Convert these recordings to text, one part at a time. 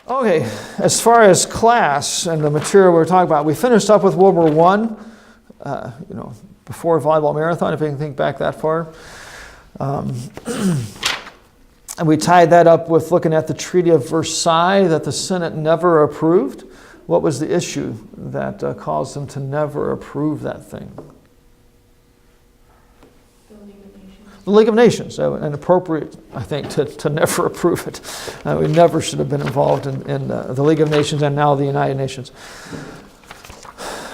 Okay, as far as class and the material we're talking about, we finished up with World War I, before volleyball marathon, if you can think back that far. And we tied that up with looking at the Treaty of Versailles that the Senate never approved. What was the issue that caused them to never approve that thing? The League of Nations, and appropriate, I think, to never approve it. We never should have been involved in the League of Nations and now the United Nations.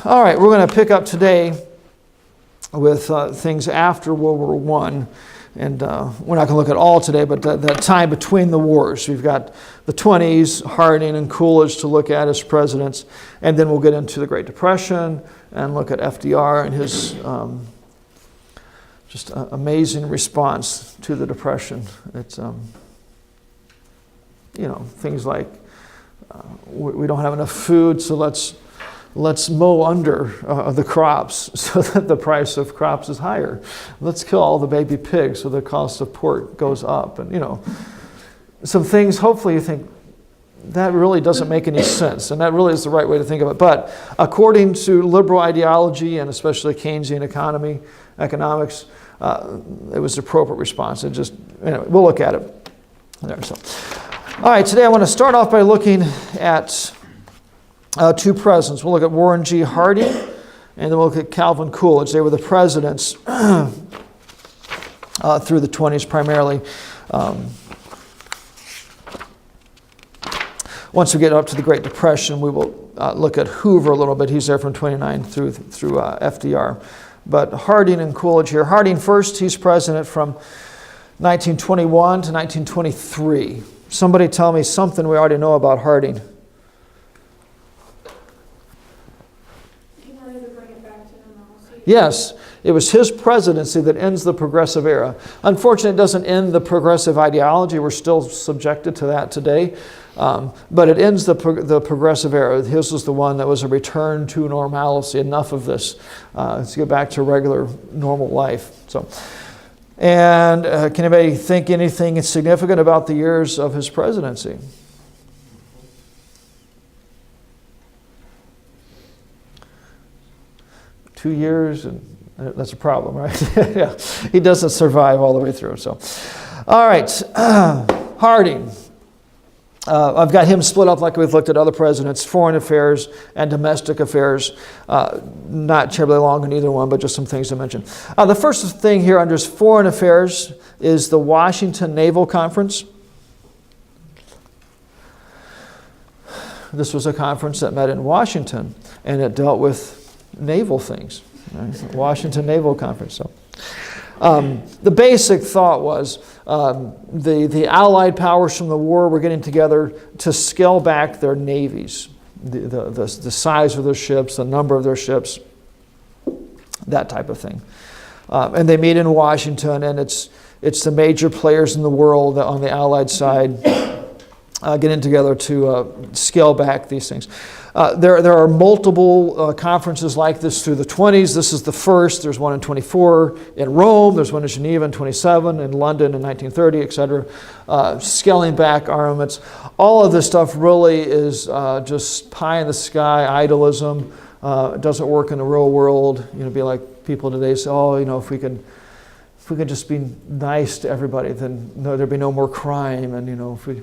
All right, we're going to pick up today with things after World War I. And we're not going to look at all today, but that time between the wars. We've got the 20's, Harding and Coolidge to look at as presidents. And then we'll get into the Great Depression and look at FDR and his just amazing response to the Depression. It's, things like we don't have enough food, so let's mow under the crops so that the price of crops is higher. Let's kill all the baby pigs so the cost of pork goes up. And, some things, hopefully you think, that really doesn't make any sense. And that really is the right way to think of it. But according to liberal ideology, and especially Keynesian economics, it was the appropriate response. Anyway, we'll look at it there. So, all right, today I want to start off by looking at two presidents. We'll look at Warren G. Harding, and then we'll look at Calvin Coolidge. They were the presidents through the 20's primarily. Once we get up to the Great Depression, we will look at Hoover a little bit. He's there from 29 through FDR. But Harding and Coolidge here. Harding first, he's president from 1921 to 1923. Somebody tell me something we already know about Harding. Yes, it was his presidency that ends the progressive era. Unfortunately, it doesn't end the progressive ideology. We're still subjected to that today. But it ends the progressive era. His was the one that was a return to normalcy. Enough of this. Let's get back to regular, normal life. And can anybody think anything significant about the years of his presidency? Two years, and that's a problem, right? Yeah, he doesn't survive all the way through. So, all right, Harding. I've got him split up like we've looked at other presidents: foreign affairs and domestic affairs. Not terribly long in either one, but just some things to mention. The first thing here under foreign affairs is the Washington Naval Conference. This was a conference that met in Washington, and it dealt with naval things. Right? Washington Naval Conference. So, the basic thought was the Allied powers from the war were getting together to scale back their navies, the size of their ships, the number of their ships, that type of thing. And they meet in Washington, and it's the major players in the world on the Allied side getting together to scale back these things. There are multiple conferences like this through the 20's. This is the first. There's one in 24 in Rome. There's one in Geneva in 27, in London in 1930, etc. Scaling back armaments. All of this stuff really is just pie in the sky idealism. It doesn't work in the real world. Be like people today say, if we could just be nice to everybody, then there'd be no more crime. And if we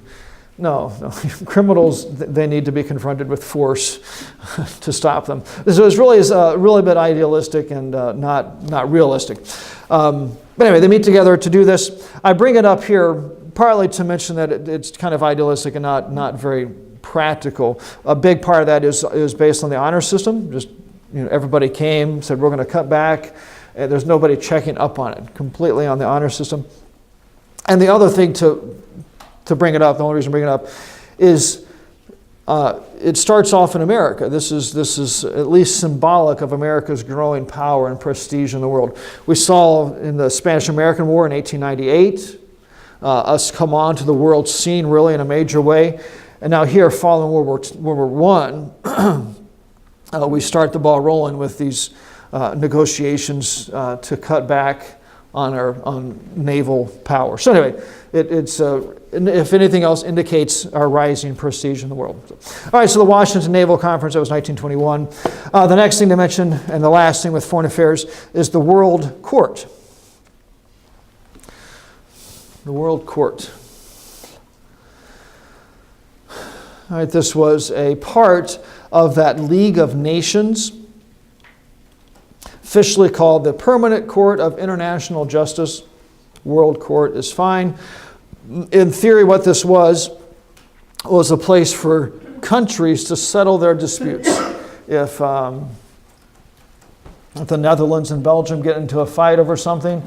No. Criminals, they need to be confronted with force to stop them. So it's really a really bit idealistic and not realistic. But anyway, they meet together to do this. I bring it up here partly to mention that it's kind of idealistic and not very practical. A big part of that is based on the honor system. Just everybody came, said we're going to cut back, and there's nobody checking up on it. Completely on the honor system. And the other thing to bring it up, the only reason to bring it up, is it starts off in America. This is at least symbolic of America's growing power and prestige in the world. We saw in the Spanish-American War in 1898 us come on to the world scene really in a major way. And now here, following World War I, we start the ball rolling with these negotiations to cut back on naval power. So anyway, it's if anything else, indicates our rising prestige in the world. All right, so the Washington Naval Conference, that was 1921. The next thing to mention, and the last thing with foreign affairs, is the World Court. The World Court. All right, this was a part of that League of Nations, officially called the Permanent Court of International Justice. World Court is fine. In theory, what this was a place for countries to settle their disputes. If the Netherlands and Belgium get into a fight over something,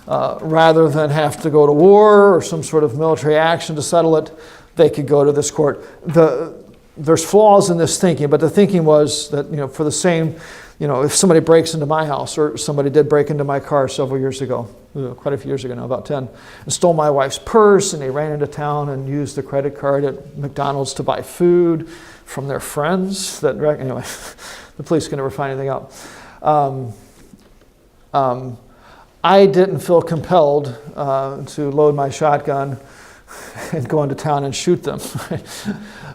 rather than have to go to war or some sort of military action to settle it, they could go to this court. There's flaws in this thinking, but the thinking was that, for the same, if somebody breaks into my house, or somebody did break into my car several years ago, quite a few years ago now, about 10, and stole my wife's purse, and they ran into town and used the credit card at McDonald's to buy food from their friends. Anyway, the police can never find anything out. I didn't feel compelled to load my shotgun and go into town and shoot them.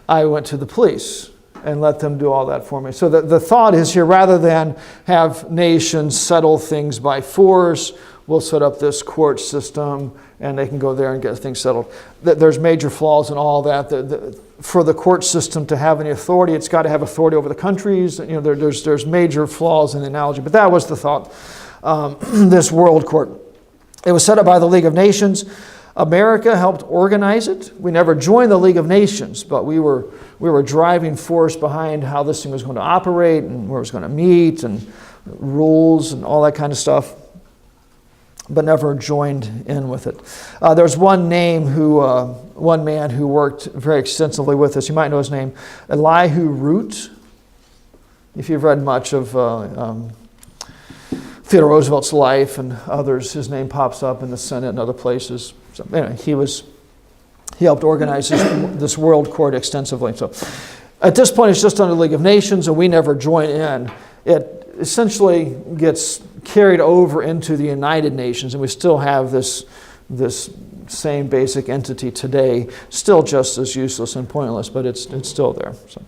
I went to the police and let them do all that for me. So the thought is here, rather than have nations settle things by force, we'll set up this court system and they can go there and get things settled. There's major flaws in all that. For the court system to have any authority, it's got to have authority over the countries. There's major flaws in the analogy, but that was the thought. This World Court. It was set up by the League of Nations. America helped organize it. We never joined the League of Nations, but we were driving force behind how this thing was going to operate and where it was going to meet and rules and all that kind of stuff, but never joined in with it. There's one man who worked very extensively with us. You might know his name, Elihu Root. If you've read much of Theodore Roosevelt's life and others, his name pops up in the Senate and other places. So anyway, he helped organize this World Court extensively. So at this point, it's just under the League of Nations, and we never join in. It essentially gets carried over into the United Nations, and we still have this same basic entity today, still just as useless and pointless, but it's still there. So.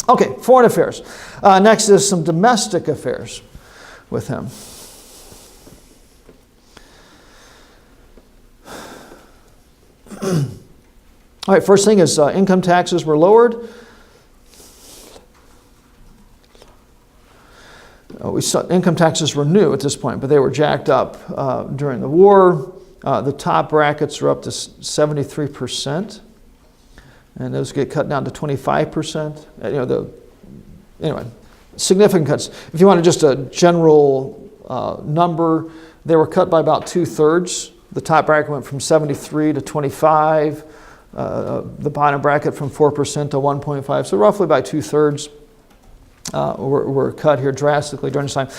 Okay, foreign affairs. Next is some domestic affairs with him. All right, first thing is income taxes were lowered. Income taxes were new at this point, but they were jacked up during the war. The top brackets are up to 73%, and those get cut down to 25%. Anyway, significant cuts. If you wanted just a general number, they were cut by about 2/3. The top bracket went from 73 to 25. The bottom bracket from 4% to 1.5. So roughly by 2/3 were cut here drastically during this time.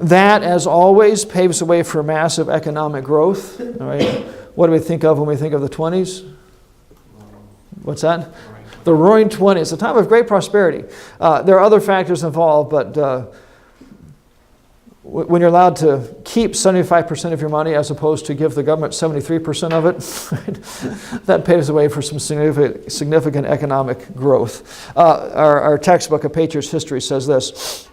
That, as always, paves the way for massive economic growth. All right. What do we think of when we think of the 20s? What's that? The Roaring 20s, a time of great prosperity. There are other factors involved, but when you're allowed to keep 75% of your money as opposed to give the government 73% of it, that paves the way for some significant economic growth. Our textbook of Patriots History says this.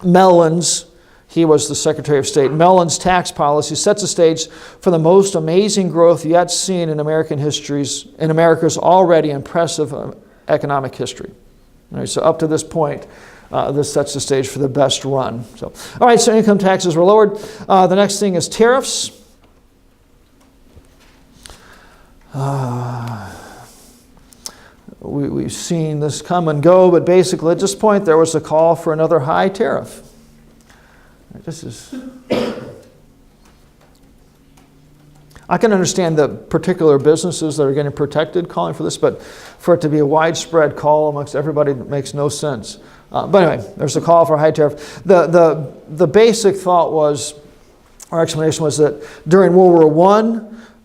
Mellon's, he was the Secretary of State, Mellon's tax policy sets the stage for the most amazing growth yet seen in America's already impressive economic history. All right, so up to this point, this sets the stage for the best run. So, all right, so income taxes were lowered. The next thing is tariffs. We've seen this come and go, but basically at this point there was a call for another high tariff. This is... I can understand the particular businesses that are getting protected calling for this, but for it to be a widespread call amongst everybody, it makes no sense. But anyway, there's a call for a high tariff. The basic thought was, or explanation was that during World War I,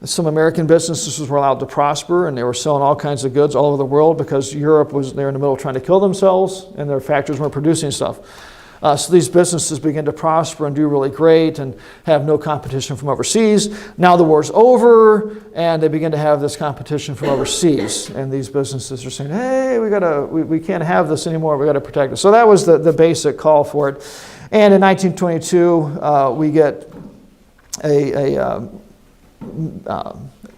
some American businesses were allowed to prosper, and they were selling all kinds of goods all over the world because Europe was there in the middle trying to kill themselves, and their factories weren't producing stuff. So these businesses begin to prosper and do really great and have no competition from overseas. Now the war's over, and they begin to have this competition from overseas. And these businesses are saying, hey, we can't have this anymore. We got to protect it. So that was the basic call for it. And in 1922, we get a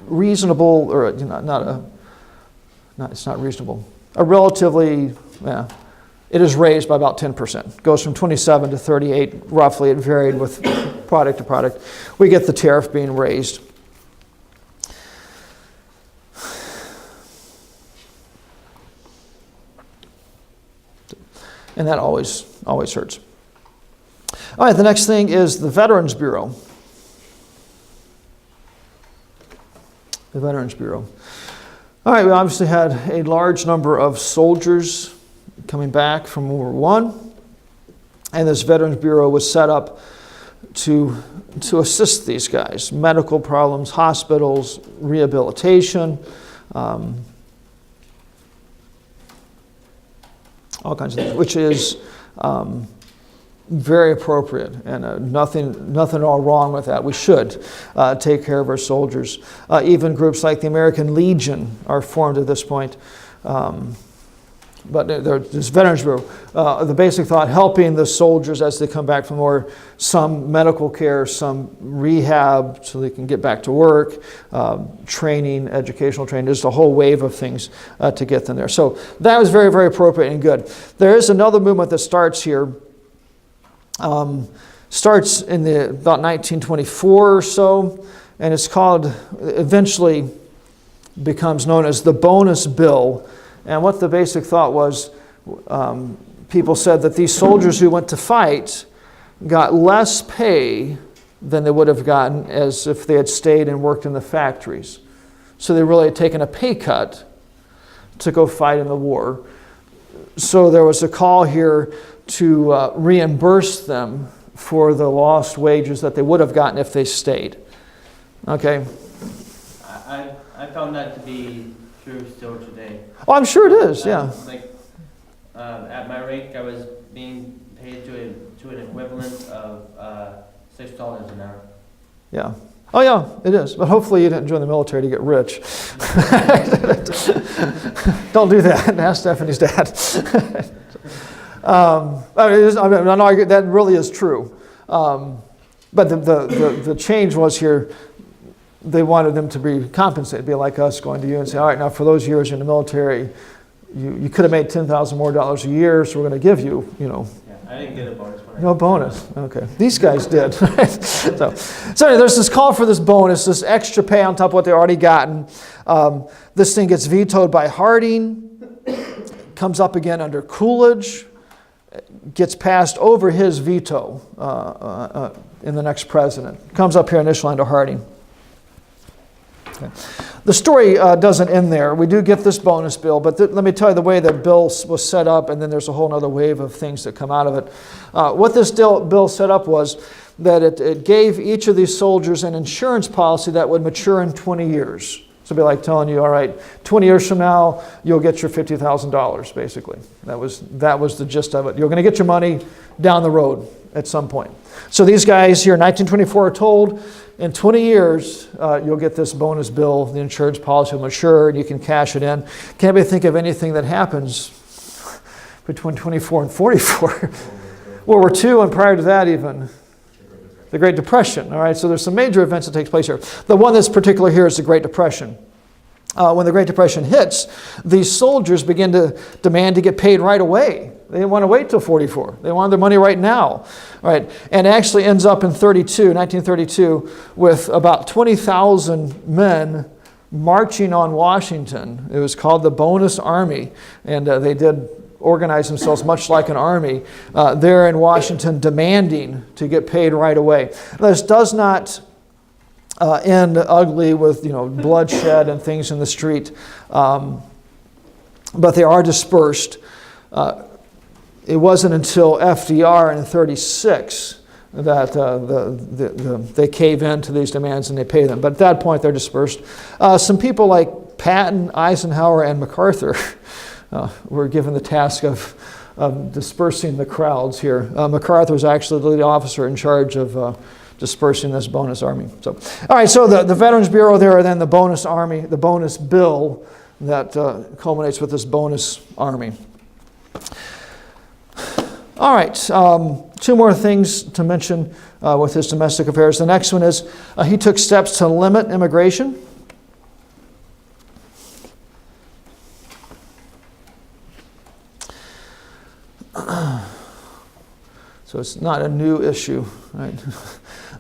reasonable, or it's not reasonable, a relatively, it is raised by about 10%. Goes from 27 to 38, roughly. It varied with product to product. We get the tariff being raised. And that always hurts. All right, the next thing is the Veterans Bureau. The Veterans Bureau. All right, we obviously had a large number of soldiers coming back from World War I, and this Veterans Bureau was set up to assist these guys. Medical problems, hospitals, rehabilitation, all kinds of things, which is very appropriate, and nothing at all wrong with that. We should take care of our soldiers. Even groups like the American Legion are formed at this point. But this Veterans Bureau, the basic thought, helping the soldiers as they come back from war, some medical care, some rehab so they can get back to work, training, educational training, just a whole wave of things to get them there. So that was very, very appropriate and good. There is another movement that starts here. Starts in about 1924 or so, and it's called, eventually becomes known as the bonus bill. And what the basic thought was, people said that these soldiers who went to fight got less pay than they would have gotten as if they had stayed and worked in the factories. So they really had taken a pay cut to go fight in the war. So there was a call here to reimburse them for the lost wages that they would have gotten if they stayed. Okay? I found that to be true still today. Oh, I'm sure it is, yeah. At my rank, I was being paid to an equivalent of $6 an hour. Yeah. Oh, yeah, it is. But hopefully you didn't join the military to get rich. Don't do that. Ask Stephanie's dad. That really is true. But the change was here, they wanted them to be compensated, be like us going to you and say, all right, now for those years in the military, you could have made $10,000 more a year, so we're going to give you, Yeah, I didn't get a bonus. No bonus. Okay. These guys did. So anyway, there's this call for this bonus, this extra pay on top of what they already gotten. This thing gets vetoed by Harding, comes up again under Coolidge, gets passed over his veto in the next president. Comes up here initially under Harding. Okay. The story doesn't end there. We do get this bonus bill, but let me tell you the way the bill was set up, and then there's a whole other wave of things that come out of it. What this bill set up was that it gave each of these soldiers an insurance policy that would mature in 20 years. So it'd be like telling you, all right, 20 years from now, you'll get your $50,000, basically. That was the gist of it. You're going to get your money down the road at some point. So these guys here in 1924 are told, in 20 years, you'll get this bonus bill, the insurance policy will mature, and you can cash it in. Can't really think of anything that happens between 24 and 44. World War II, and prior to that even, the Great Depression. All right, so there's some major events that take place here. The one that's particular here is the Great Depression. When the Great Depression hits, these soldiers begin to demand to get paid right away. They didn't want to wait till 44. They wanted their money right now. All right, and it actually ends up in 1932, with about 20,000 men marching on Washington. It was called the Bonus Army, and they did organize themselves much like an army there in Washington, demanding to get paid right away. This does not end ugly with bloodshed and things in the street, but they are dispersed. It wasn't until FDR in 1936 that they cave in to these demands and they pay them. But at that point, they're dispersed. Some people like Patton, Eisenhower, and MacArthur were given the task of dispersing the crowds here. MacArthur was actually the lead officer in charge of dispersing this bonus army. So, all right, so the Veterans Bureau there, and then the bonus army, the bonus bill that culminates with this bonus army. All right, two more things to mention with his domestic affairs. The next one is he took steps to limit immigration. So it's not a new issue, right?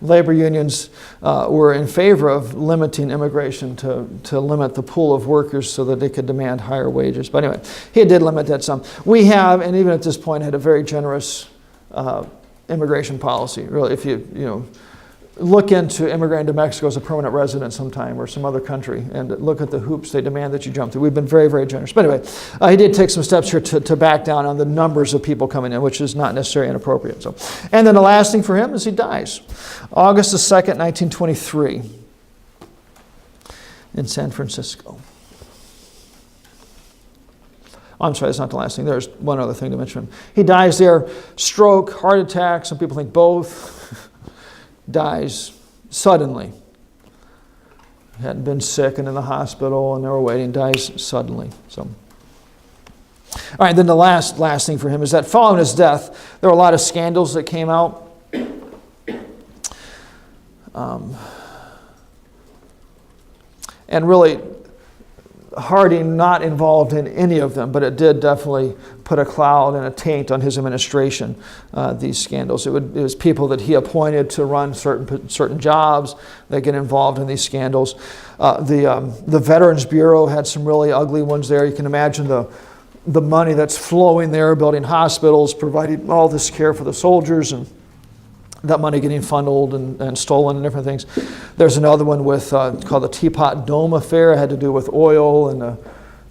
Labor unions were in favor of limiting immigration to limit the pool of workers so that they could demand higher wages. But anyway, he did limit that some. We have, and even at this point, had a very generous immigration policy. Really, if you look into immigrating to Mexico as a permanent resident sometime or some other country and look at the hoops they demand that you jump through. We've been very, very generous. But anyway, he did take some steps here to back down on the numbers of people coming in, which is not necessarily inappropriate. So, and then the last thing for him is he dies. August the 2nd, 1923 in San Francisco. I'm sorry, that's not the last thing. There's one other thing to mention. He dies there, stroke, heart attack, some people think both. Dies suddenly. Hadn't been sick and in the hospital and they were waiting, dies suddenly. So, all right, then the last thing for him is that following his death, there were a lot of scandals that came out. And really, Harding not involved in any of them, but it did definitely put a cloud and a taint on his administration, these scandals. It was people that he appointed to run certain jobs that get involved in these scandals. The Veterans Bureau had some really ugly ones there. You can imagine the money that's flowing there, building hospitals, providing all this care for the soldiers, and that money getting funneled and stolen and different things. There's another one with called the Teapot Dome Affair. It had to do with oil and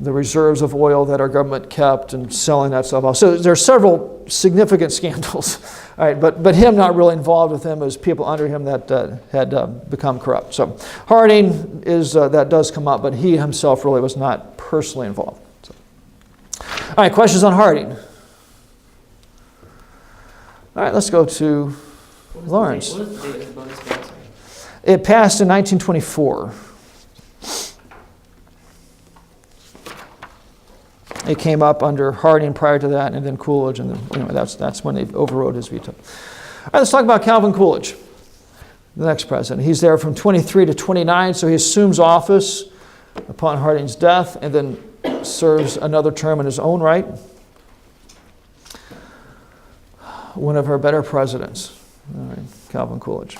the reserves of oil that our government kept and selling that stuff off. So there's several significant scandals. All right, but him not really involved with them as people under him that had become corrupt. So Harding is that does come up, but he himself really was not personally involved. So. All right, questions on Harding? All right, let's go to Lawrence. What was the date of the bonus bill? Sorry. It passed in 1924. It came up under Harding prior to that, and then Coolidge, and then anyway, that's when they overrode his veto. All right, let's talk about Calvin Coolidge, the next president. He's there from 23 to 29, so he assumes office upon Harding's death, and then serves another term in his own right. One of our better presidents. All right, Calvin Coolidge.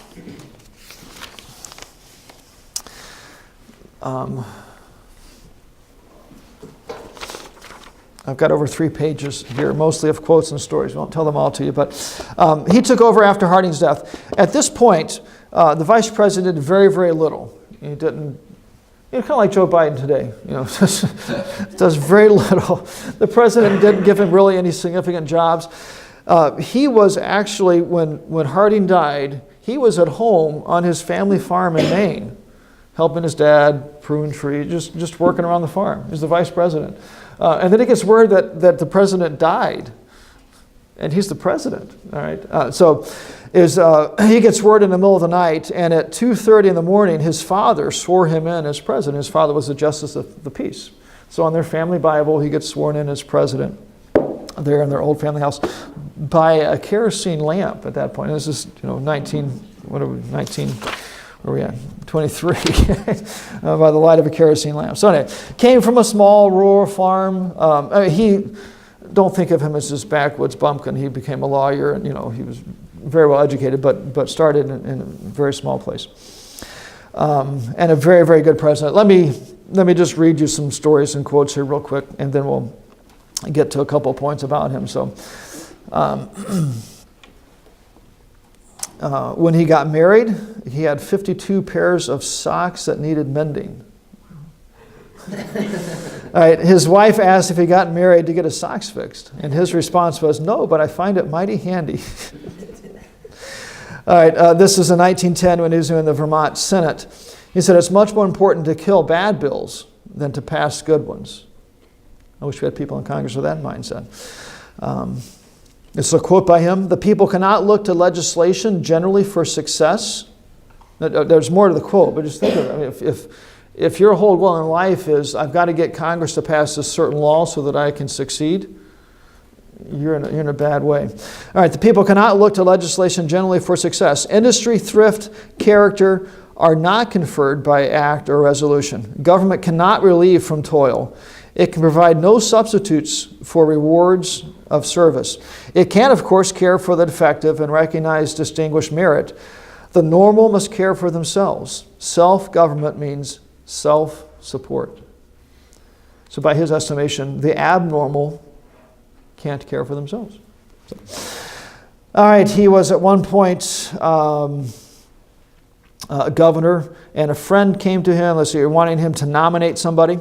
I've got over 3 pages here, mostly of quotes and stories. I won't tell them all to you, but he took over after Harding's death. At this point, the vice president did very, very little. He didn't, kind of like Joe Biden today, does very little. The president didn't give him really any significant jobs. He was actually, when Harding died, he was at home on his family farm in Maine, helping his dad prune trees, just working around the farm. He's the vice president. And then it gets word that the president died, and he's the president. All right. So he gets word in the middle of the night, and at 2:30 in the morning, his father swore him in as president. His father was the justice of the peace. So on their family Bible, he gets sworn in as president there in their old family house by a kerosene lamp at that point. This is 23 by the light of a kerosene lamp. So anyway, came from a small rural farm. Don't think of him as this backwoods bumpkin. He became a lawyer, and he was very well educated, but started in a very small place. And a very, very good president. Let me just read you some stories and quotes here real quick, and then we'll get to a couple of points about him. So, when he got married, he had 52 pairs of socks that needed mending. All right, his wife asked if he got married to get his socks fixed, and his response was, "No, but I find it mighty handy." All right, this is in 1910 when he was in the Vermont Senate. He said, "It's much more important to kill bad bills than to pass good ones." I wish we had people in Congress with that mindset. It's a quote by him: "The people cannot look to legislation generally for success." There's more to the quote, but just think of it. I mean, if your whole goal in life is, I've got to get Congress to pass this certain law so that I can succeed, you're in a bad way. All right, the people cannot look to legislation generally for success. Industry, thrift, character are not conferred by act or resolution. Government cannot relieve from toil. It can provide no substitutes for rewards of service. It can, of course, care for the defective and recognize distinguished merit. The normal must care for themselves. Self-government means self-support. So by his estimation, the abnormal can't care for themselves. So. All right, he was at one point a governor, and a friend came to him, wanting him to nominate somebody.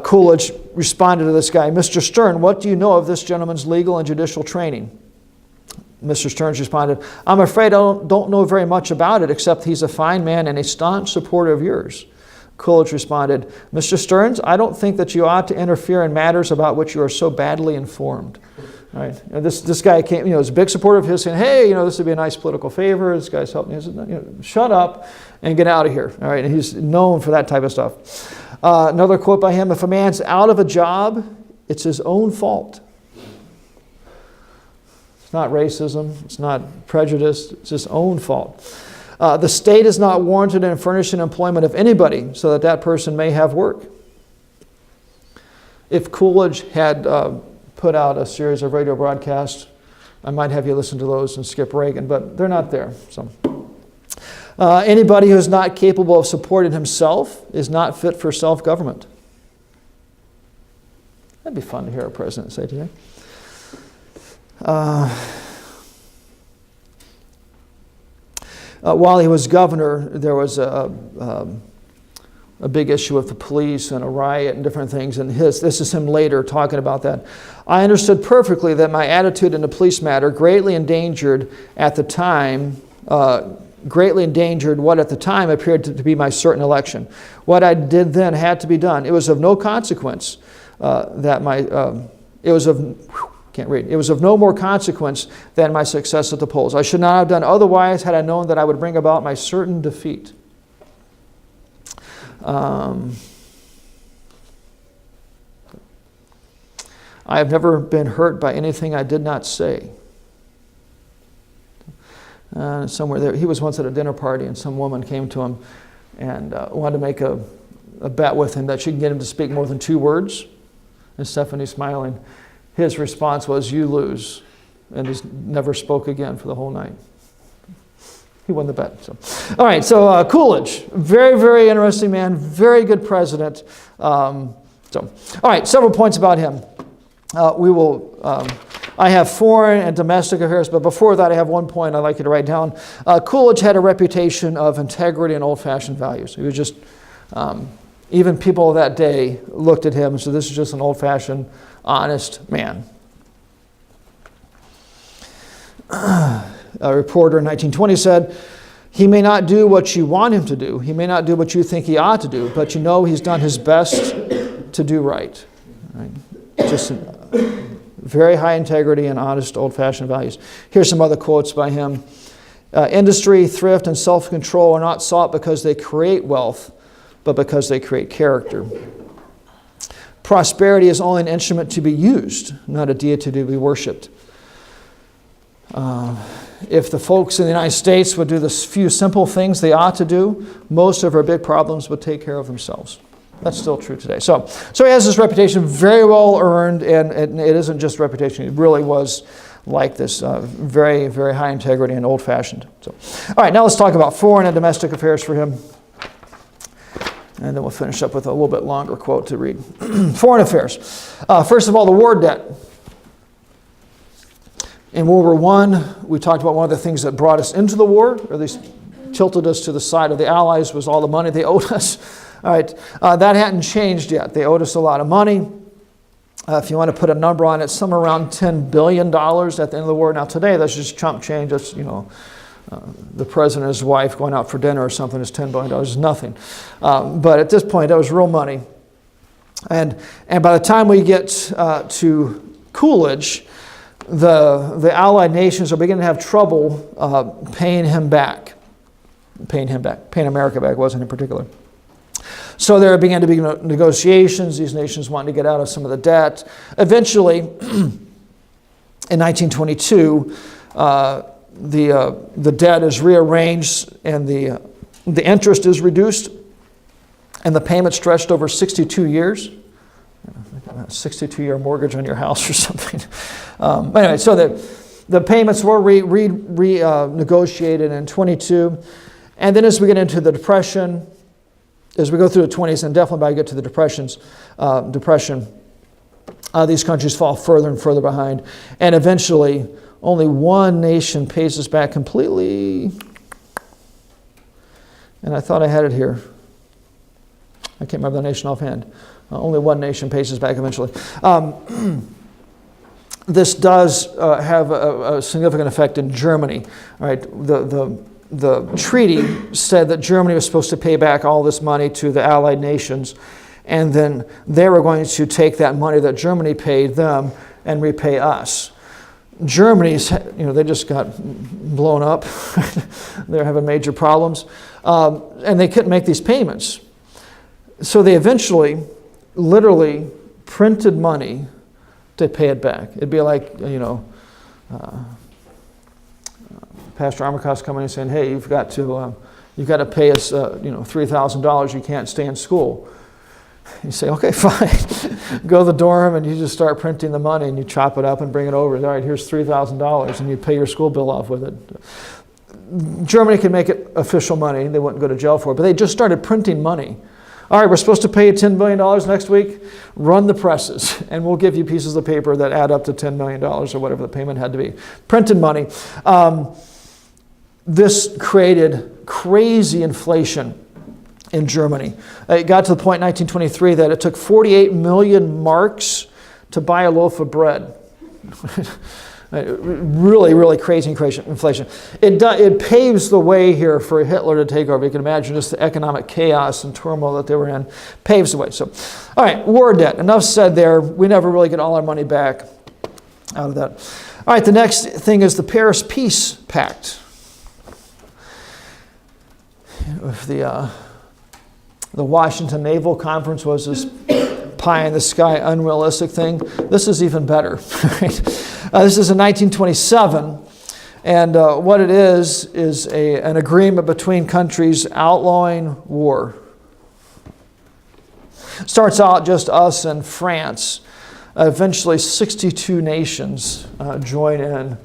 Coolidge responded to this guy: "Mr. Stern, what do you know of this gentleman's legal and judicial training?" Mr. Stearns responded, "I'm afraid I don't know very much about it, except he's a fine man and a staunch supporter of yours." Coolidge responded, "Mr. Stearns, I don't think that you ought to interfere in matters about which you are so badly informed." All right. And this guy came, was a big supporter of his, saying, "Hey, this would be a nice political favor. This guy's helping me." He said, "Shut up and get out of here." All right. And he's known for that type of stuff. Another quote by him: "If a man's out of a job, it's his own fault." It's not racism. It's not prejudice. It's his own fault. The state is not warranted in furnishing employment of anybody so that person may have work. If Coolidge had put out a series of radio broadcasts, I might have you listen to those and skip Reagan, but they're not there. So, anybody who is not capable of supporting himself is not fit for self-government. That'd be fun to hear a president say today. While he was governor, there was a big issue with the police and a riot and different things. And this is him later talking about that. "I understood perfectly that my attitude in the police matter greatly endangered what at the time appeared to be my certain election. What I did then had to be done. It was of no consequence It was of no more consequence than my success at the polls. I should not have done otherwise had I known that I would bring about my certain defeat." I have never been hurt by anything I did not say. Somewhere there, he was once at a dinner party, and some woman came to him and wanted to make a bet with him that she can get him to speak more than 2 words. And Stephanie, smiling, his response was, "You lose," and he never spoke again for the whole night. He won the bet. So, all right. So Coolidge, very, very interesting man, very good president. All right. Several points about him. I have foreign and domestic affairs, but before that, I have one point I'd like you to write down. Coolidge had a reputation of integrity and old-fashioned values. He was just, even people of that day looked at him and said, "This is just an old-fashioned, honest man." A reporter in 1920 said, "He may not do what you want him to do. He may not do what you think he ought to do, but he's done his best to do right." Right? Just very high integrity and honest, old-fashioned values. Here's some other quotes by him. "Industry, thrift, and self-control are not sought because they create wealth, but because they create character. Prosperity is only an instrument to be used, not a deity to be worshipped. If the folks in the United States would do the few simple things they ought to do, most of our big problems would take care of themselves." That's still true today. So he has this reputation, very well earned, and it isn't just reputation. It really was like this, very, very high integrity and old-fashioned. So, all right, now let's talk about foreign and domestic affairs for him. And then we'll finish up with a little bit longer quote to read. Foreign affairs. First of all, the war debt. In World War I, we talked about one of the things that brought us into the war, or at least tilted us to the side of the Allies, was all the money they owed us. All right, that hadn't changed yet. They owed us a lot of money. If you want to put a number on it, somewhere around $10 billion at the end of the war. Now today, that's just chump change. That's, the president and his wife going out for dinner or something is $10 billion. It's nothing. But at this point, that was real money. And by the time we get to Coolidge, the Allied nations are beginning to have trouble paying America back, wasn't in particular. So there began to be negotiations. These nations wanted to get out of some of the debt. Eventually, in 1922, the debt is rearranged and the interest is reduced and the payment stretched over 62 years. A 62-year mortgage on your house or something. But anyway, so the payments were renegotiated in 22. And then as we get into the Depression, as we go through the 20s, and definitely by get to the Depression, these countries fall further and further behind. And eventually, only one nation pays us back completely. And I thought I had it here. I can't remember the nation offhand. Only one nation pays us back eventually. This does have a significant effect in Germany. Right? The treaty said that Germany was supposed to pay back all this money to the Allied nations, and then they were going to take that money that Germany paid them and repay us. Germany's, they just got blown up. They're having major problems, and they couldn't make these payments. So they eventually, literally, printed money to pay it back. It'd be like, Pastor Armacost coming and saying, "Hey, you've got to pay us, $3,000. You can't stay in school." You say, "Okay, fine." Go to the dorm and you just start printing the money and you chop it up and bring it over. All right, here's $3,000, and you pay your school bill off with it. Germany could make it official money. They wouldn't go to jail for it, but they just started printing money. All right, we're supposed to pay you $10 billion next week. Run the presses, and we'll give you pieces of paper that add up to $10 million or whatever the payment had to be. Printed money. This created crazy inflation in Germany. It got to the point in 1923 that it took 48 million marks to buy a loaf of bread. Really, really crazy inflation. It paves the way here for Hitler to take over. You can imagine just the economic chaos and turmoil that they were in. Paves the way. So, all right, war debt. Enough said there. We never really get all our money back out of that. All right, the next thing is the Paris Peace Pact. The Washington Naval Conference was this pie-in-the-sky, unrealistic thing. This is even better. This is in 1927, and what it is an agreement between countries outlawing war. Starts out just us and France. Eventually, 62 nations join in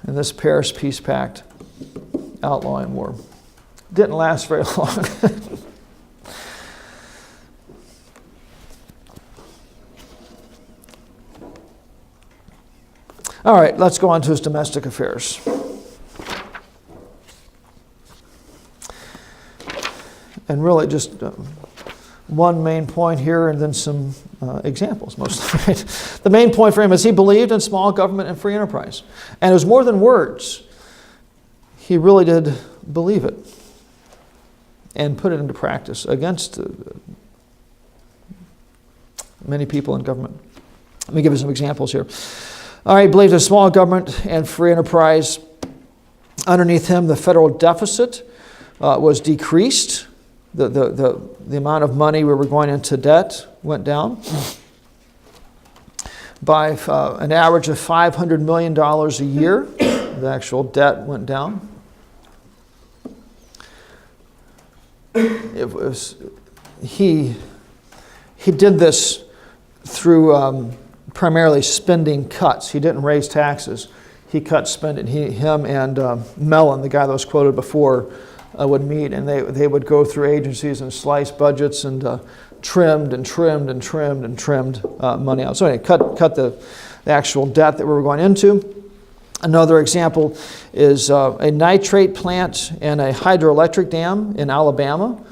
this Paris Peace Pact, outlawing war. Didn't last very long. All right, let's go on to his domestic affairs. And really just one main point here and then some examples mostly. Right? The main point for him is he believed in small government and free enterprise. And it was more than words. He really did believe it and put it into practice against many people in government. Let me give you some examples here. All right, he believed in small government and free enterprise. Underneath him, the federal deficit was decreased. The amount of money we were going into debt went down by an average of $500 million a year. The actual debt went down. It was he did this through primarily spending cuts. He didn't raise taxes. He cut spending. Him and Mellon, the guy that was quoted before, would meet, and they would go through agencies and slice budgets and trimmed money out. So anyway, cut the actual debt that we were going into. Another example is a nitrate plant and a hydroelectric dam in Alabama.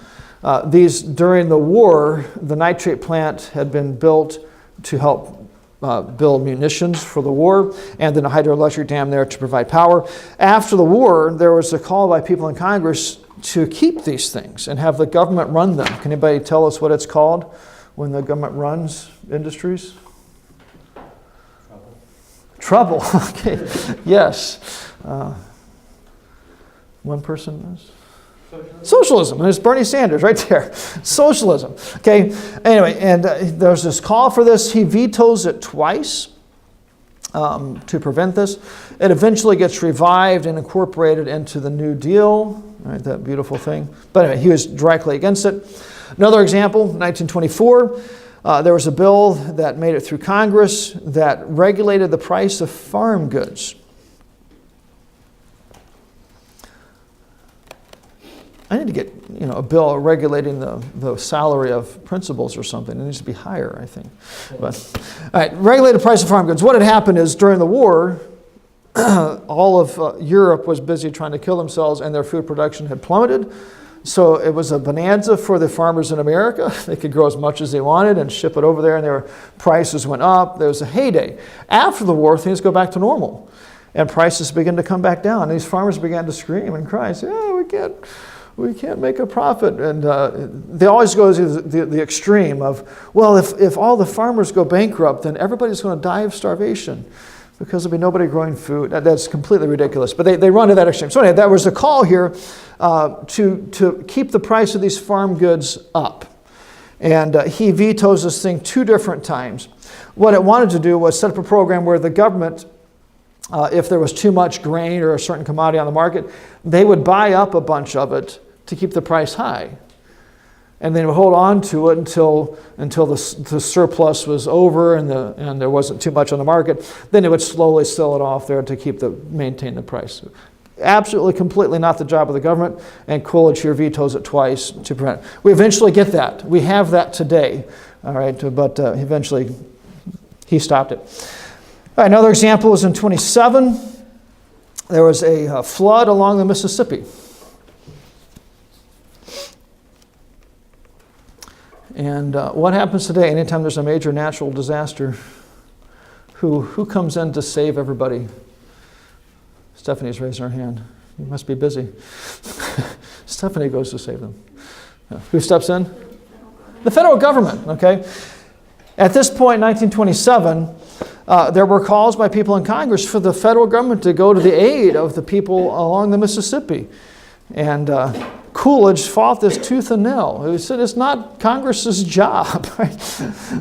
These, during the war, the nitrate plant had been built to help build munitions for the war, and then a hydroelectric dam there to provide power. After the war, there was a call by people in Congress to keep these things and have the government run them. Can anybody tell us what it's called when the government runs industries? trouble. Okay, yes. One person is? Socialism. And it's Bernie Sanders right there. Socialism. Okay, anyway, and there's this call for this. He vetoes it twice to prevent this. It eventually gets revived and incorporated into the New Deal, right, that beautiful thing. But anyway, he was directly against it. Another example, 1924, there was a bill that made it through Congress that regulated the price of farm goods. I need to get a bill regulating the salary of principals or something. It needs to be higher, I think. But, all right, regulated price of farm goods. What had happened is during the war, all of Europe was busy trying to kill themselves and their food production had plummeted. So it was a bonanza for the farmers in America. They could grow as much as they wanted and ship it over there, and their prices went up. There was a heyday. After the war, things go back to normal, and prices begin to come back down. And these farmers began to scream and cry, say, we can't make a profit. And they always go to the extreme of, well, if all the farmers go bankrupt, then everybody's going to die of starvation because there'll be nobody growing food. That's completely ridiculous. But they run to that extreme. So anyway, that was a call here to keep the price of these farm goods up. And he vetoes this thing 2 different times. What it wanted to do was set up a program where the government, if there was too much grain or a certain commodity on the market, they would buy up a bunch of it to keep the price high. And then would hold on to it until the surplus was over and there wasn't too much on the market. Then it would slowly sell it off there to maintain the price. Absolutely, completely not the job of the government, and Coolidge here vetoes it twice to prevent it. We eventually get that. We have that today, all right, but eventually he stopped it. All right, another example is in 27. There was a flood along the Mississippi. And what happens today anytime there's a major natural disaster? Who comes in to save everybody? Stephanie's raising her hand. You must be busy. Stephanie goes to save them. Who steps in? The federal government, okay? At this point, 1927, there were calls by people in Congress for the federal government to go to the aid of the people along the Mississippi. And Coolidge fought this tooth and nail. He said it's not Congress's job. Right?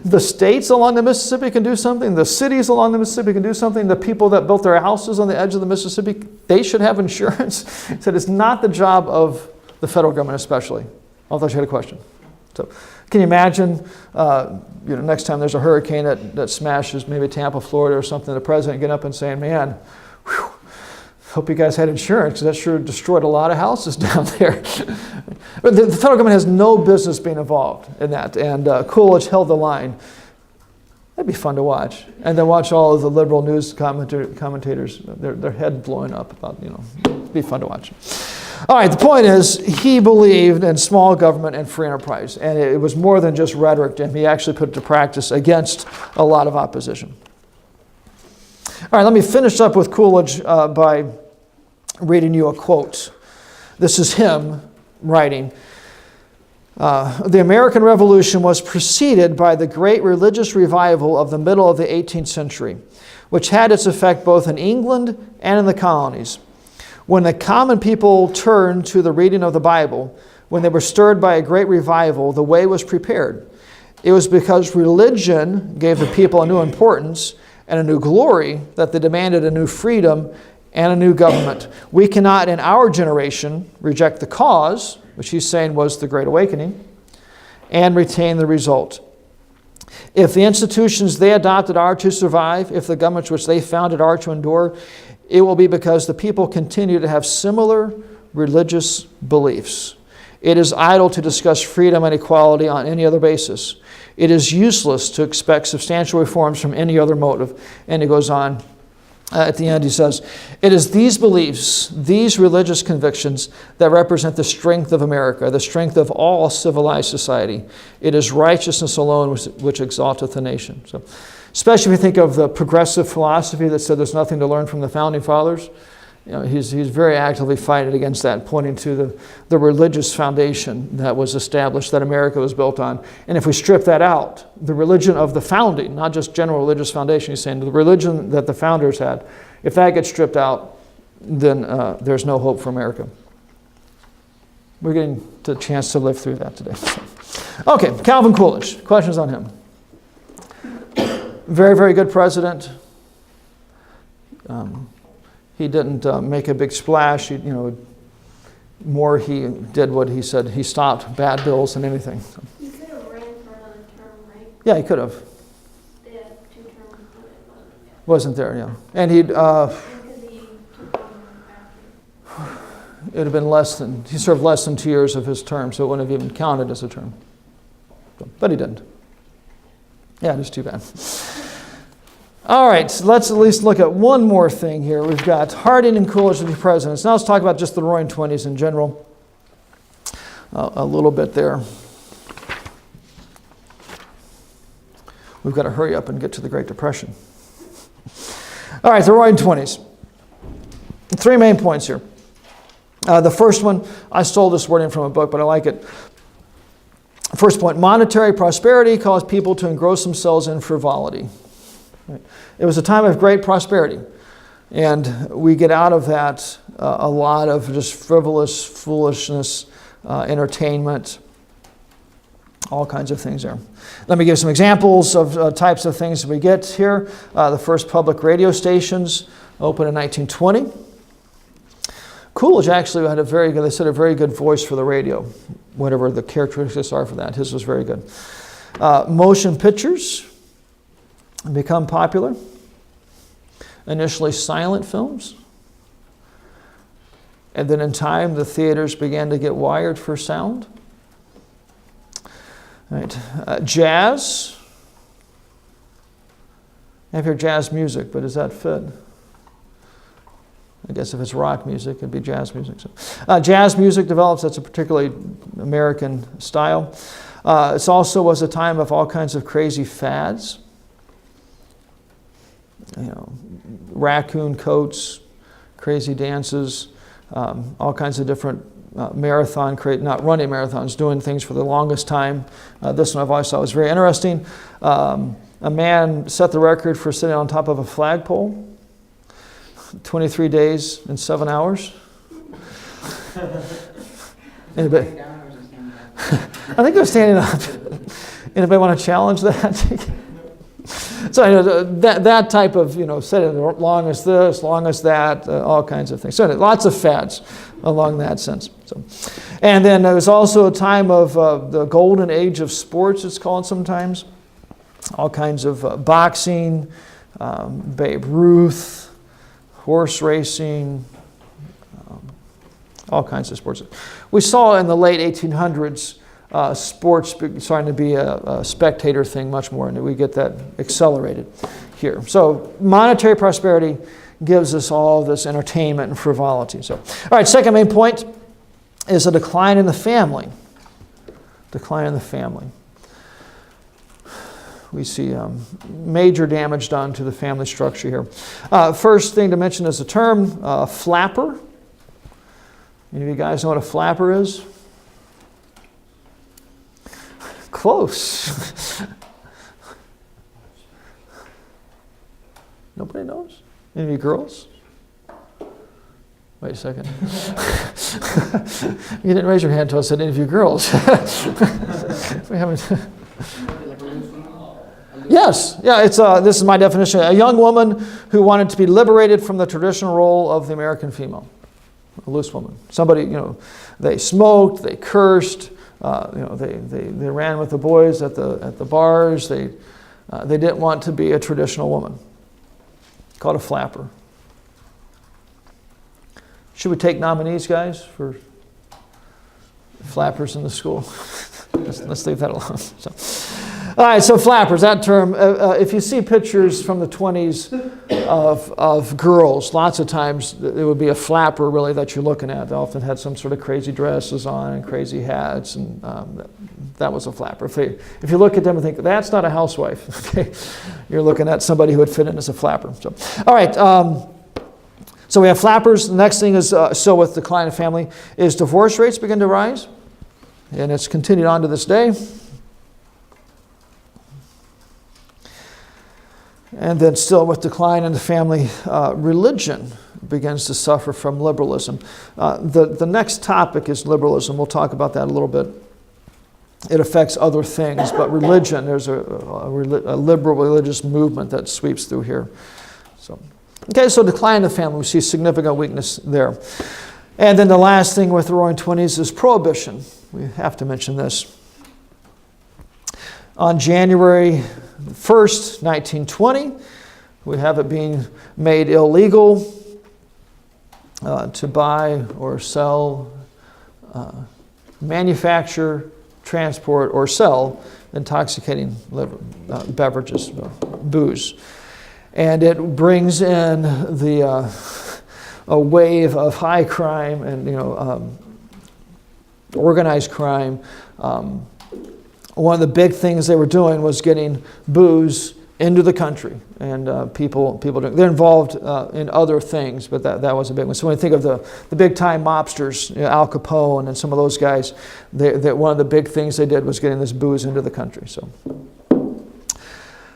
The states along the Mississippi can do something. The cities along the Mississippi can do something. The people that built their houses on the edge of the Mississippi, they should have insurance. He said it's not the job of the federal government especially. I thought you had a question. So can you imagine, next time there's a hurricane that smashes maybe Tampa, Florida or something, the president getting up and saying, man, whew, hope you guys had insurance, because that sure destroyed a lot of houses down there. But the federal government has no business being involved in that. And Coolidge held the line. That'd be fun to watch. And then watch all of the liberal news commentators, their head blowing up about, it'd be fun to watch. All right, the point is, he believed in small government and free enterprise. And it was more than just rhetoric to him. He actually put it to practice against a lot of opposition. All right, let me finish up with Coolidge by reading you a quote. This is him writing. The American Revolution was preceded by the great religious revival of the middle of the 18th century, which had its effect both in England and in the colonies. When the common people turned to the reading of the Bible, when they were stirred by a great revival, the way was prepared. It was because religion gave the people a new importance and a new glory that they demanded a new freedom and a new government. We cannot, in our generation, reject the cause, which he's saying was the Great Awakening, and retain the result. If the institutions they adopted are to survive, if the governments which they founded are to endure, it will be because the people continue to have similar religious beliefs. It is idle to discuss freedom and equality on any other basis. It is useless to expect substantial reforms from any other motive. And he goes on. At the end he says, it is these beliefs, these religious convictions that represent the strength of America, the strength of all civilized society. It is righteousness alone which exalteth the nation. So, especially if you think of the progressive philosophy that said there's nothing to learn from the founding fathers, he's very actively fighting against that, pointing to the religious foundation that was established, that America was built on. And if we strip that out, the religion of the founding, not just general religious foundation, he's saying the religion that the founders had, if that gets stripped out, then there's no hope for America. We're getting the chance to live through that today. Okay, Calvin Coolidge. Questions on him? Very, very good president. He didn't make a big splash. He did what he said. He stopped bad bills and anything. He could have ran for another term, right? Yeah, he could have. They had 2 terms, but it Wasn't wasn't. there? Yeah, and he'd. Because he took on after. It would have been he served less than 2 years of his term, so it wouldn't have even counted as a term. But he didn't. Yeah, it is too bad. All right, so let's at least look at one more thing here. We've got Harding and Coolidge to be presidents. Now let's talk about just the Roaring Twenties in general. A little bit there. We've got to hurry up and get to the Great Depression. All right, the Roaring Twenties. 3 main points here. The first one, I stole this wording from a book, but I like it. First point, monetary prosperity caused people to engross themselves in frivolity. It was a time of great prosperity, and we get out of that a lot of just frivolous foolishness, entertainment, all kinds of things there. Let me give some examples of types of things we get here. The first public radio stations opened in 1920. Coolidge actually had a very good voice for the radio, whatever the characteristics are for that. His was very good. Motion pictures become popular. Initially silent films. And then in time, the theaters began to get wired for sound. Right. Jazz. I've heard jazz music, but does that fit? I guess if it's rock music, it'd be jazz music. So, jazz music develops. That's a particularly American style. It also was a time of all kinds of crazy fads. Raccoon coats, crazy dances, all kinds of different not running marathons, doing things for the longest time. This one I've always thought was very interesting. A man set the record for sitting on top of a flagpole, 23 days and 7 hours. Anybody? I think they're standing up. Anybody want to challenge that? So that type of, setting long as this, long as that, all kinds of things. So lots of fads along that sense. So, and then there was also a time of the golden age of sports, it's called sometimes. All kinds of boxing, Babe Ruth, horse racing, all kinds of sports. We saw in the late 1800s sports starting to be a spectator thing much more, and we get that accelerated here. So monetary prosperity gives us all this entertainment and frivolity. So, all right, second main point is a decline in the family. Decline in the family. We see major damage done to the family structure here. First thing to mention is the term flapper. Any of you guys know what a flapper is? Close. Nobody knows? Any of you girls? Wait a second. You didn't raise your hand until I said any of you girls. We haven't. Yes, yeah. This is my definition: a young woman who wanted to be liberated from the traditional role of the American female, a loose woman. Somebody, they smoked, they cursed. They ran with the boys at the bars. They didn't want to be a traditional woman. Called a flapper. Should we take nominees, guys, for flappers in the school? Let's leave that alone. So. All right, so flappers, that term, if you see pictures from the 20s of girls, lots of times it would be a flapper really that you're looking at. They often had some sort of crazy dresses on and crazy hats, and that was a flapper. If you look at them and think, that's not a housewife, okay, you're looking at somebody who would fit in as a flapper. So, all right, So we have flappers. The next thing is, still with decline of family, is divorce rates begin to rise. And it's continued on to this day. And then still with decline in the family, religion begins to suffer from liberalism. The next topic is liberalism. We'll talk about that a little bit. It affects other things, but religion, there's a liberal religious movement that sweeps through here. So decline in the family, we see significant weakness there. And then the last thing with the Roaring Twenties is prohibition. We have to mention this. On January 1st, 1920, we have it being made illegal to buy or sell, manufacture, transport, or sell intoxicating beverages, booze. And it brings in a wave of high crime and organized crime. One of the big things they were doing was getting booze into the country, and people they're involved in other things, but that was a big one. So when you think of the big time mobsters, Al Capone and some of those guys, that one of the big things they did was getting this booze into the country. So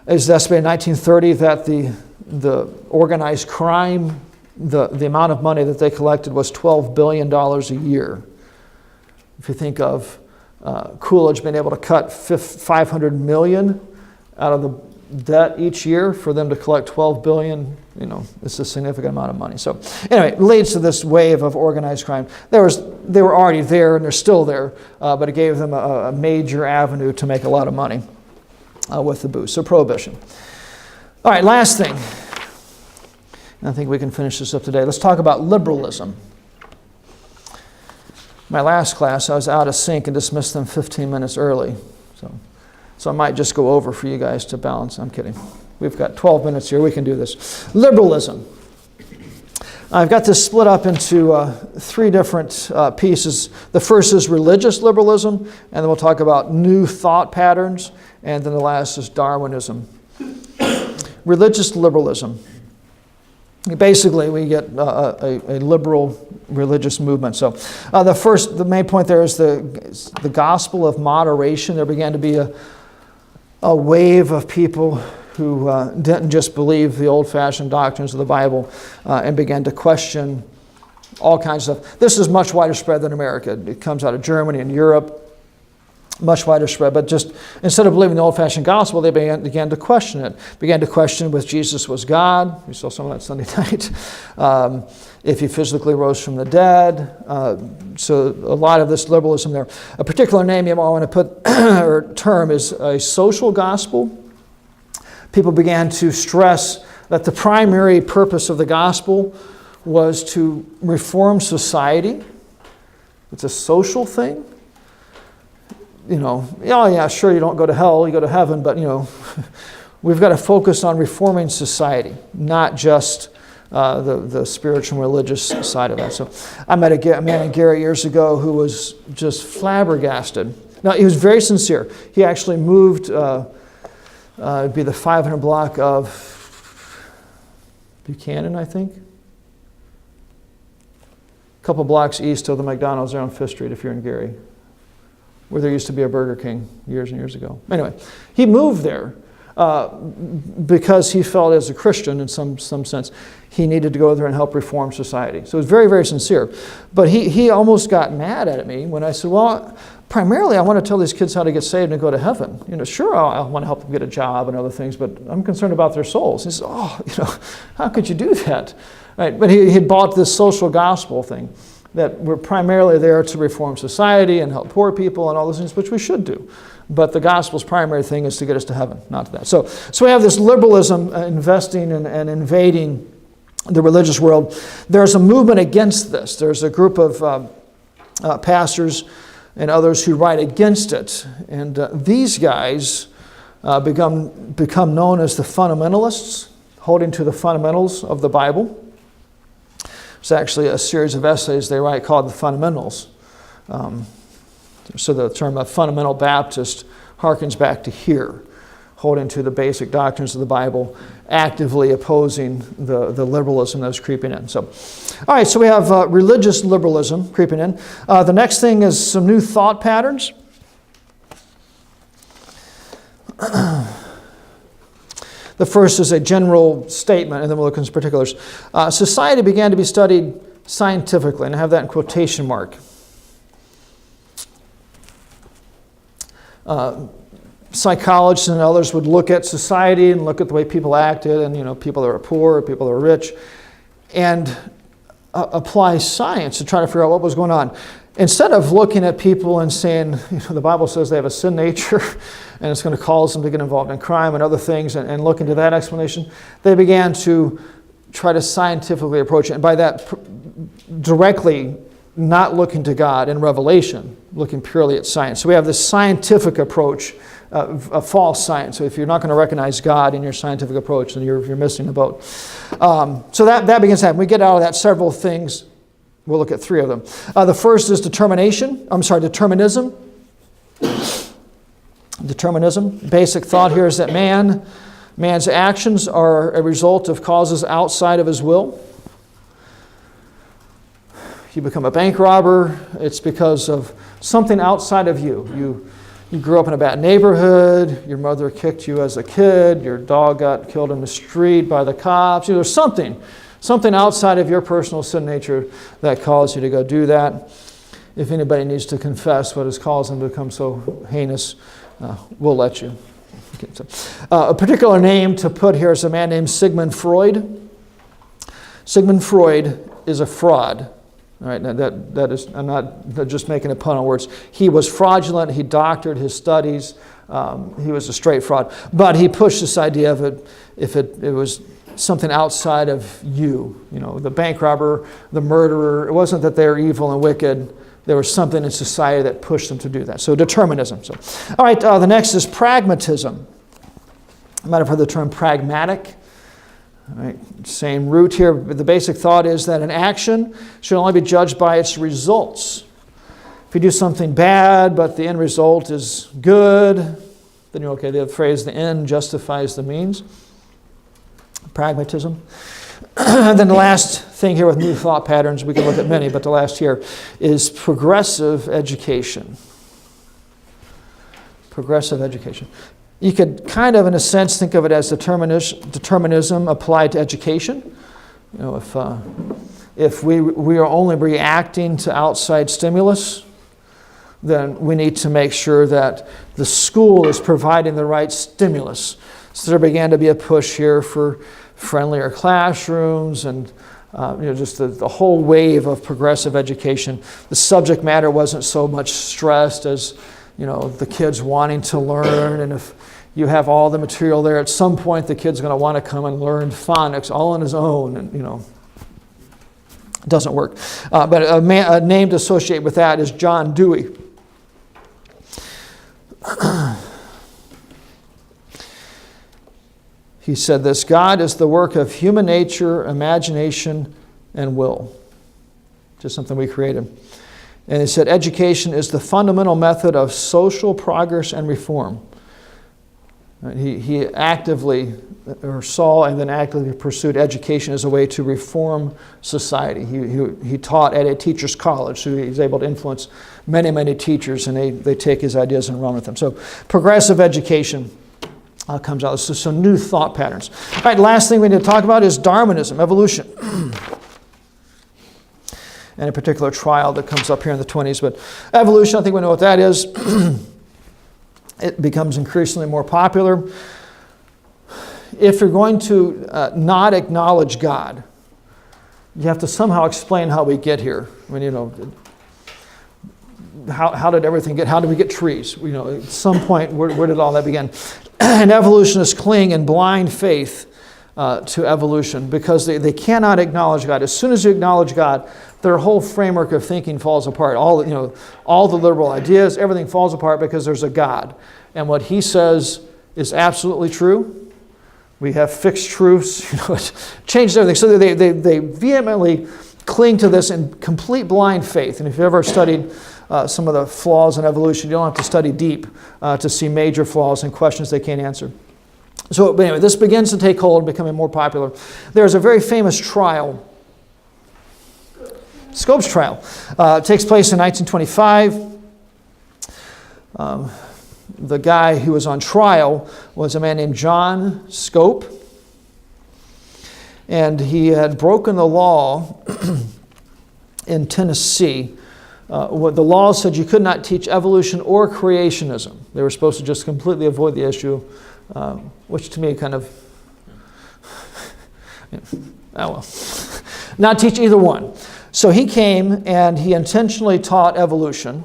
it's estimated in 1930 that the organized crime, the amount of money that they collected was $12 billion a year. If you think of Coolidge being able to cut $500 million out of the debt each year, for them to collect $12 billion, it's a significant amount of money. So anyway, it leads to this wave of organized crime. They were already there, and they're still there, but it gave them a major avenue to make a lot of money with the booze. So prohibition. All right, last thing. And I think we can finish this up today. Let's talk about liberalism. My last class, I was out of sync and dismissed them 15 minutes early. So I might just go over for you guys to balance. I'm kidding. We've got 12 minutes here. We can do this. Liberalism. I've got this split up into three different pieces. The first is religious liberalism, and then we'll talk about new thought patterns, and then the last is Darwinism. Religious liberalism. Basically, we get a liberal religious movement. So the main point there is the gospel of moderation. There began to be a wave of people who didn't just believe the old-fashioned doctrines of the Bible and began to question all kinds of stuff. This is much wider spread than America. It comes out of Germany and Europe, much wider spread. But just instead of believing the old-fashioned gospel, they began to question it. Began to question whether Jesus was God. We saw some of that Sunday night. If he physically rose from the dead. So a lot of this liberalism there. A particular name you might want to put, or term, is a social gospel. People began to stress that the primary purpose of the gospel was to reform society. It's a social thing. Oh yeah, sure, you don't go to hell, you go to heaven, but we've got to focus on reforming society, not just the spiritual and religious side of that. So I met a man in Gary years ago who was just flabbergasted. Now, he was very sincere. He actually moved, it'd be the 500 block of Buchanan, I think. A couple blocks east of the McDonald's there on 5th Street, if you're in Gary, where there used to be a Burger King years and years ago. Anyway, he moved there because he felt, as a Christian in some sense, he needed to go there and help reform society. So it was very, very sincere. But he almost got mad at me when I said, well, primarily I want to tell these kids how to get saved and go to heaven. Sure, I want to help them get a job and other things, but I'm concerned about their souls. He says, how could you do that? Right? But he had bought this social gospel thing, that we're primarily there to reform society and help poor people and all those things, which we should do. But the gospel's primary thing is to get us to heaven, not to that. So we have this liberalism investing and invading the religious world. There's a movement against this. There's a group of pastors and others who write against it. And these guys become known as the fundamentalists, holding to the fundamentals of the Bible. It's actually a series of essays they write called The Fundamentals. So the term of fundamental Baptist harkens back to here, holding to the basic doctrines of the Bible, actively opposing the liberalism that was creeping in. So, all right, so we have religious liberalism creeping in. The next thing is some new thought patterns. The first is a general statement, and then we'll look into particulars. Society began to be studied scientifically, and I have that in quotation mark. Psychologists and others would look at society and look at the way people acted, and people that are poor, people that are rich, and apply science to try to figure out what was going on. Instead of looking at people and saying, the Bible says they have a sin nature and it's going to cause them to get involved in crime and other things, and look into that explanation, they began to try to scientifically approach it. And by that, directly not looking to God in revelation, looking purely at science. So we have this scientific approach, a false science. So if you're not going to recognize God in your scientific approach, then you're missing the boat. So that begins to happen. We get out of that several things. We'll look at three of them. The first is determinism. Determinism. Basic thought here is that man's actions are a result of causes outside of his will. You become a bank robber, it's because of something outside of you. You grew up in a bad neighborhood, your mother kicked you as a kid, your dog got killed in the street by the cops. There's something outside of your personal sin nature that caused you to go do that. If anybody needs to confess what has caused them to become so heinous, we'll let you. A particular name to put here is a man named Sigmund Freud. Sigmund Freud is a fraud. All right, now that is, I'm not just making a pun on words. He was fraudulent. He doctored his studies. He was a straight fraud. But he pushed this idea of it, if it was something outside of you. The bank robber, the murderer, it wasn't that they're evil and wicked. There was something in society that pushed them to do that. So determinism. All right, the next is pragmatism. You might have heard the term pragmatic. All right, same root here. But the basic thought is that an action should only be judged by its results. If you do something bad, but the end result is good, then you're okay. The phrase, the end justifies the means. Pragmatism. And then the last thing here with new thought patterns, we can look at many, but the last here is progressive education. Progressive education. You could kind of, in a sense, think of it as determinism applied to education. If we are only reacting to outside stimulus, then we need to make sure that the school is providing the right stimulus. So there began to be a push here for friendlier classrooms and just the whole wave of progressive education. The subject matter wasn't so much stressed as the kids wanting to learn, and if you have all the material there, at some point the kid's going to want to come and learn phonics all on his own, and it doesn't work. But a name to associate with that is John Dewey. He said this: God is the work of human nature, imagination, and will. Just something we created. And he said education is the fundamental method of social progress and reform. He actively saw and then actively pursued education as a way to reform society. He taught at a teacher's college, so he's able to influence many, many teachers, and they take his ideas and run with them. So progressive education comes out. So new thought patterns. All right, last thing we need to talk about is Darwinism, evolution. And a particular trial that comes up here in the 20's. But evolution, I think we know what that is. It becomes increasingly more popular. If you're going to not acknowledge God, you have to somehow explain how we get here. How did everything get? How did we get trees? At some point, where did all that begin? And evolutionists cling in blind faith to evolution because they cannot acknowledge God. As soon as you acknowledge God, their whole framework of thinking falls apart. All the liberal ideas, everything falls apart because there's a God, and what He says is absolutely true. We have fixed truths. It changes everything. So they vehemently cling to this in complete blind faith. And if you've ever studied some of the flaws in evolution. You don't have to study deep to see major flaws and questions they can't answer. So but anyway, this begins to take hold, becoming more popular. There's a very famous trial, Scopes trial. It takes place in 1925. The guy who was on trial was a man named John Scope. And he had broken the law in Tennessee. What the law said you could not teach evolution or creationism. They were supposed to just completely avoid the issue, which to me kind of, not teach either one. So he came and he intentionally taught evolution,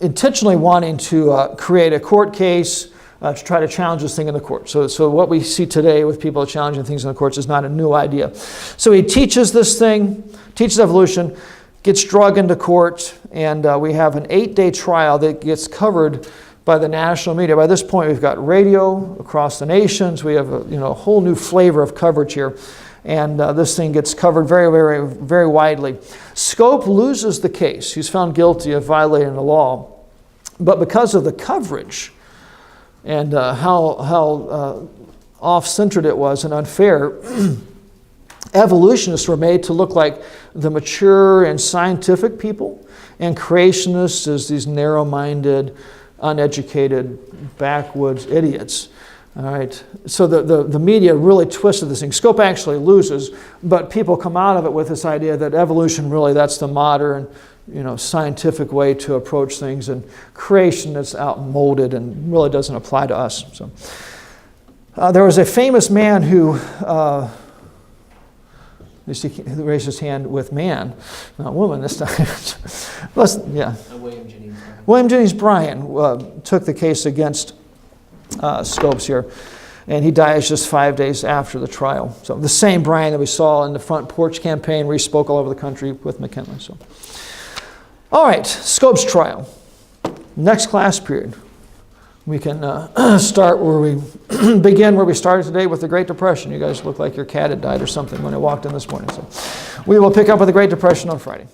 intentionally wanting to create a court case to try to challenge this thing in the court. So what we see today with people challenging things in the courts is not a new idea. So he teaches this thing, teaches evolution, gets dragged into court, and we have an 8-day trial that gets covered by the national media. By this point, we've got radio across the nations. We have a whole new flavor of coverage here. And this thing gets covered very, very, very widely. Scope loses the case. He's found guilty of violating the law. But because of the coverage and how off-centered it was and unfair, evolutionists were made to look like the mature and scientific people, and creationists as these narrow-minded, uneducated, backwoods idiots. All right, so the media really twisted this thing. Scope actually loses, but people come out of it with this idea that evolution really, that's the modern, scientific way to approach things, and creation is outmoded and really doesn't apply to us. So there was a famous man who raised his hand with man, not woman this time. William Jennings Bryan took the case against Scopes here, and he dies just 5 days after the trial. So the same Bryan that we saw in the front porch campaign where he spoke all over the country with McKinley. So, all right, Scopes trial. Next class period, we can start where we begin where we started today with the Great Depression. You guys look like your cat had died or something when I walked in this morning. So we will pick up with the Great Depression on Friday.